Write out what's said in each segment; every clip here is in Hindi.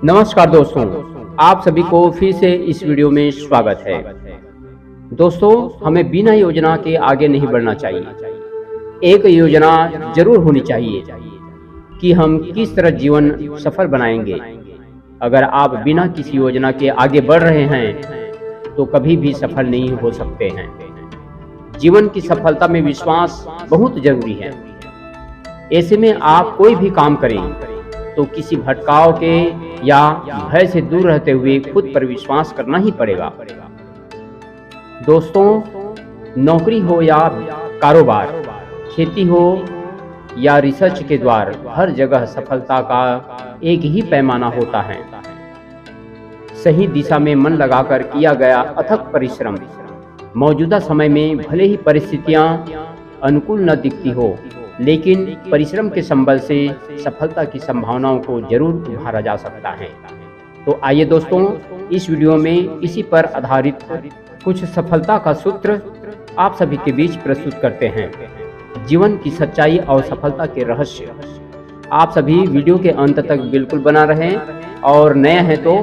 नमस्कार दोस्तों, आप सभी को फिर से इस वीडियो में स्वागत है। दोस्तों, हमें बिना योजना के आगे नहीं बढ़ना चाहिए। एक योजना जरूर होनी चाहिए कि हम किस तरह जीवन सफल बनाएंगे। अगर आप बिना किसी योजना के आगे बढ़ रहे हैं तो कभी भी सफल नहीं हो सकते हैं। जीवन की सफलता में विश्वास बहुत जरूरी है। ऐसे में आप कोई भी काम करें तो किसी भटकाव के या भय से दूर रहते हुए खुद पर विश्वास करना ही पड़ेगा। दोस्तों, नौकरी हो या कारोबार, खेती हो या रिसर्च के द्वार, हर जगह सफलता का एक ही पैमाना होता है। सही दिशा में मन लगाकर किया गया अथक परिश्रम मौजूदा समय में भले ही परिस्थितियां अनुकूल न दिखती हो, लेकिन परिश्रम के संबल से सफलता की संभावनाओं को जरूर उभारा जा सकता है। तो आइए दोस्तों, इस वीडियो में इसी पर आधारित कुछ सफलता का सूत्र आप सभी के बीच प्रस्तुत करते हैं। जीवन की सच्चाई और सफलता के रहस्य। आप सभी वीडियो के अंत तक बिल्कुल बना रहें और नए हैं तो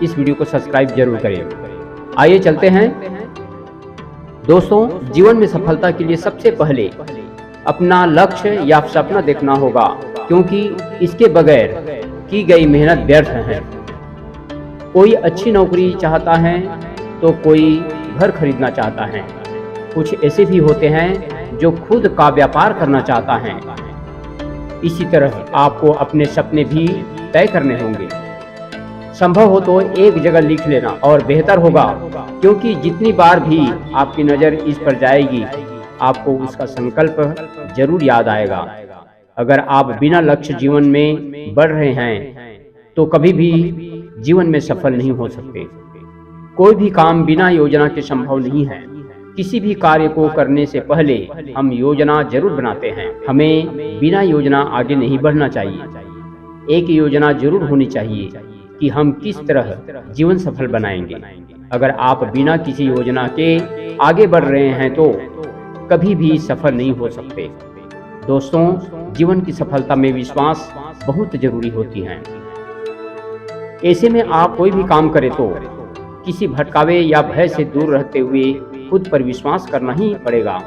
इस वीडियो को सब्सक्राइब जरूर करें। आइए चलते हैं। दोस्तों, जीवन में सफलता के लिए सबसे पहले अपना लक्ष्य या सपना देखना होगा, क्योंकि इसके बगैर की गई मेहनत व्यर्थ है। कोई अच्छी नौकरी चाहता है तो कोई घर खरीदना चाहता है। कुछ ऐसे भी होते हैं जो खुद का व्यापार करना चाहता है। इसी तरह आपको अपने सपने भी तय करने होंगे। संभव हो तो एक जगह लिख लेना और बेहतर होगा, क्योंकि जितनी बार भी आपकी नज़र इस पर जाएगी आपको उसका संकल्प जरूर याद आएगा। अगर आप बिना लक्ष्य जीवन में बढ़ रहे हैं तो कभी भी जीवन में सफल नहीं हो सकते। कोई भी काम बिना योजना के संभव नहीं है। किसी भी कार्य को करने से पहले हम योजना जरूर बनाते हैं। हमें बिना योजना आगे नहीं बढ़ना चाहिए। एक योजना जरूर होनी चाहिए कि हम किस तरह जीवन सफल बनाएंगे। अगर आप बिना किसी योजना के आगे बढ़ रहे हैं तो कभी भी सफल नहीं हो सकते। दोस्तों, जीवन की सफलता में विश्वास बहुत जरूरी होती है। ऐसे में आप कोई भी काम करें तो किसी भटकावे या भय से दूर रहते हुए खुद पर विश्वास करना ही पड़ेगा।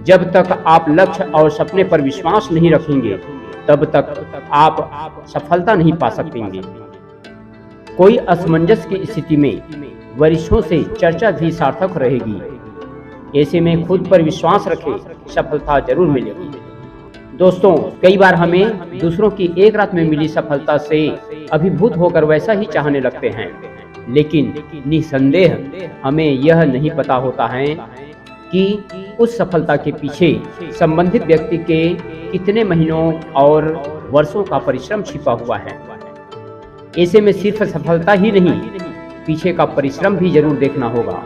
जब तक आप लक्ष्य और सपने पर विश्वास नहीं रखेंगे तब तक आप सफलता नहीं पा सकेंगे। कोई असमंजस की स्थिति में वरिष्ठों से चर्चा भी सार्थक रहेगी। ऐसे में खुद पर विश्वास रखें, सफलता जरूर मिलेगी। दोस्तों, कई बार हमें दूसरों की एक रात में मिली सफलता से अभिभूत होकर वैसा ही चाहने लगते हैं, लेकिन निसंदेह हमें यह नहीं पता होता है कि उस सफलता के पीछे संबंधित व्यक्ति के कितने महीनों और वर्षों का परिश्रम छिपा हुआ है। ऐसे में सिर्फ सफलता ही नहीं, पीछे का परिश्रम भी जरूर देखना होगा।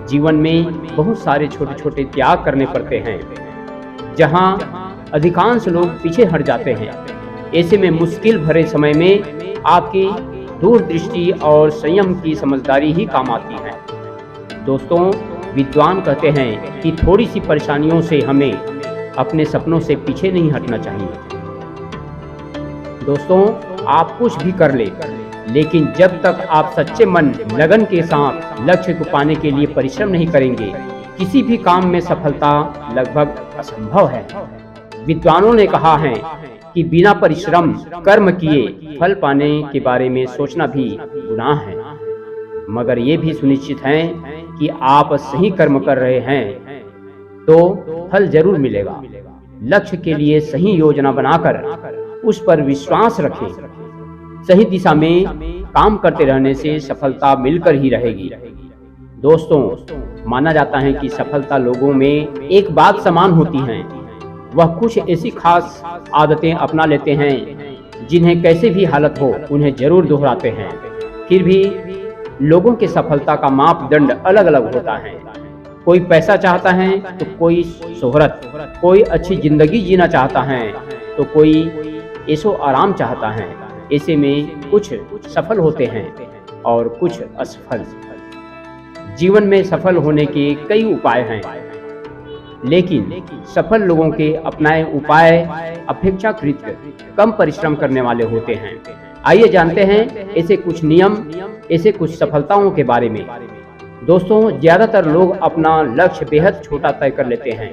जीवन में बहुत सारे छोटे छोटे त्याग करने पड़ते हैं, जहां अधिकांश लोग पीछे हट जाते हैं। ऐसे में मुश्किल भरे समय में आपकी दूरदृष्टि और संयम की समझदारी ही काम आती है। दोस्तों, विद्वान कहते हैं कि थोड़ी सी परेशानियों से हमें अपने सपनों से पीछे नहीं हटना चाहिए। दोस्तों, आप कुछ भी कर ले, लेकिन जब तक आप सच्चे मन लगन के साथ लक्ष्य को पाने के लिए परिश्रम नहीं करेंगे, किसी भी काम में सफलता लगभग असंभव है। विद्वानों ने कहा है कि बिना परिश्रम कर्म किए फल पाने के बारे में सोचना भी गुनाह है, मगर ये भी सुनिश्चित है कि आप सही कर्म कर रहे हैं तो फल जरूर मिलेगा। लक्ष्य के लिए सही योजना बनाकर उस पर विश्वास रखें। सही दिशा में काम करते रहने से सफलता मिलकर ही रहेगी। दोस्तों, माना जाता है कि सफलता लोगों में एक बात समान होती है। वह कुछ ऐसी खास आदतें अपना लेते हैं जिन्हें कैसे भी हालत हो उन्हें जरूर दोहराते हैं। फिर भी लोगों के सफलता का मापदंड अलग अलग होता है। कोई पैसा चाहता है तो कोई शोहरत, कोई अच्छी जिंदगी जीना चाहता है तो कोई ऐशो आराम चाहता है। ऐसे में कुछ सफल होते हैं और कुछ असफल। जीवन में सफल होने के कई उपाय हैं, लेकिन सफल लोगों के अपनाए उपाय अपेक्षाकृत कम परिश्रम करने वाले होते हैं। आइए जानते हैं ऐसे कुछ नियम, ऐसे कुछ सफलताओं के बारे में। दोस्तों, ज्यादातर लोग अपना लक्ष्य बेहद छोटा तय कर लेते हैं,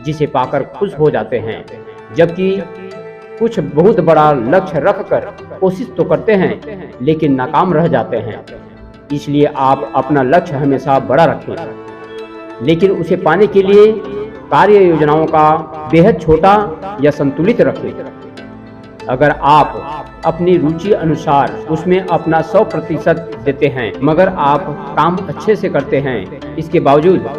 जिसे पाकर खुश हो जाते हैं, जबकि कुछ बहुत बड़ा लक्ष्य रखकर कोशिश तो करते हैं लेकिन नाकाम रह जाते हैं। इसलिए आप अपना लक्ष्य हमेशा बड़ा रखें, लेकिन उसे पाने के लिए कार्य योजनाओं का बेहद छोटा या संतुलित रखें। अगर आप अपनी रुचि अनुसार उसमें अपना 100% देते हैं, मगर आप काम अच्छे से करते हैं, इसके बावजूद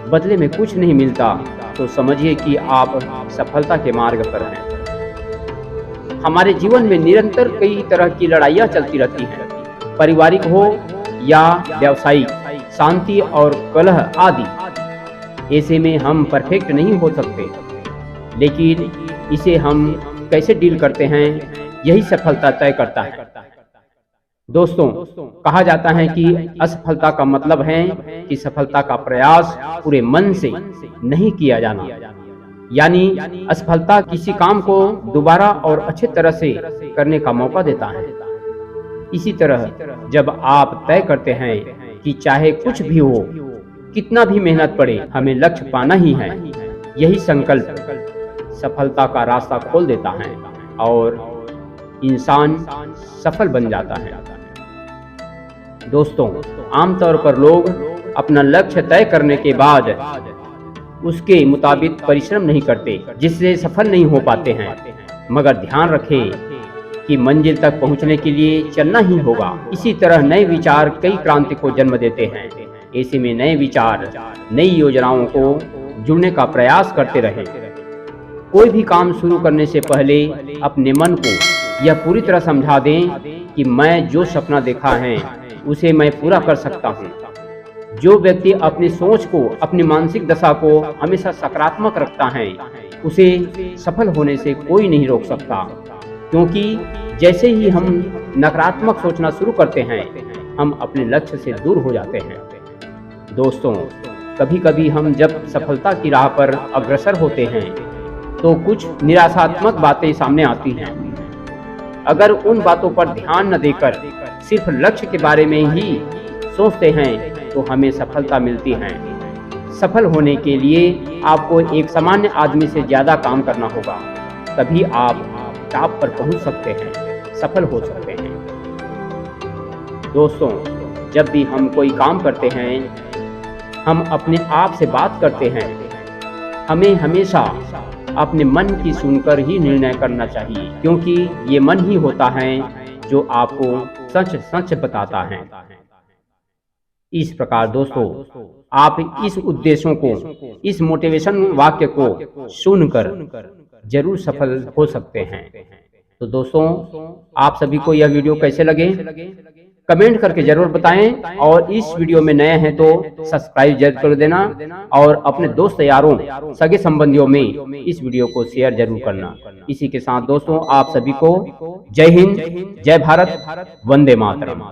बदले में कुछ नहीं मिलता, तो समझिए कि आप सफलता के मार्ग पर हैं। हमारे जीवन में निरंतर कई तरह की लड़ाइयाँ चलती रहती हैं, पारिवारिक हो या व्यावसायिक, शांति और कलह आदि। ऐसे में हम परफेक्ट नहीं हो सकते, लेकिन इसे हम कैसे डील करते हैं, यही सफलता तय करता है। दोस्तों, कहा जाता है कि असफलता का मतलब है कि सफलता का प्रयास पूरे मन से नहीं किया जाना। यानी असफलता किसी काम को दोबारा और अच्छे तरह से करने का मौका देता है। इसी तरह जब आप तय करते हैं कि चाहे कुछ भी हो, कितना भी मेहनत पड़े, हमें लक्ष्य पाना ही है, यही संकल्प सफलता का रास्ता खोल देता है और इंसान सफल बन जाता है। दोस्तों, आमतौर पर लोग अपना लक्ष्य तय करने के बाद उसके मुताबिक परिश्रम नहीं करते, जिससे सफल नहीं हो पाते हैं। मगर ध्यान रखें कि मंजिल तक पहुंचने के लिए चलना ही होगा। इसी तरह नए विचार कई क्रांति को जन्म देते हैं। ऐसे में नए विचार, नई योजनाओं को जुड़ने का प्रयास करते रहें। कोई भी काम शुरू करने से पहले अपने मन को यह पूरी तरह समझा दें कि मैं जो सपना देखा है उसे मैं पूरा कर सकता हूँ। जो व्यक्ति अपनी सोच को, अपनी मानसिक दशा को हमेशा सकारात्मक रखता है, उसे सफल होने से कोई नहीं रोक सकता, क्योंकि जैसे ही हम नकारात्मक सोचना शुरू करते हैं, हम अपने लक्ष्य से दूर हो जाते हैं। दोस्तों, कभी कभी हम जब सफलता की राह पर अग्रसर होते हैं तो कुछ निराशात्मक बातें सामने आती हैं। अगर उन बातों पर ध्यान न देकर सिर्फ लक्ष्य के बारे में ही सोचते हैं तो हमें सफलता मिलती है। सफल होने के लिए आपको एक सामान्य आदमी से ज्यादा काम करना होगा, तभी आप टॉप पर पहुंच सकते हैं, सफल हो सकते हैं। दोस्तों, जब भी हम कोई काम करते हैं, हम अपने आप से बात करते हैं। हमें हमेशा अपने मन की सुनकर ही निर्णय करना चाहिए, क्योंकि ये मन ही होता है जो आपको सच सच बताता है। इस प्रकार दोस्तों, आप इस उद्देश्यों को, इस मोटिवेशन वाक्य को सुनकर जरूर सफल हो सकते हैं। तो दोस्तों, आप सभी को यह वीडियो कैसे लगे कमेंट करके जरूर बताएं, और इस वीडियो में नए हैं तो सब्सक्राइब जरूर कर देना, और अपने दोस्त यारों, सगे संबंधियों में इस वीडियो को शेयर जरूर करना। इसी के साथ दोस्तों, आप सभी को जय हिंद, जय भारत, वंदे मातरम।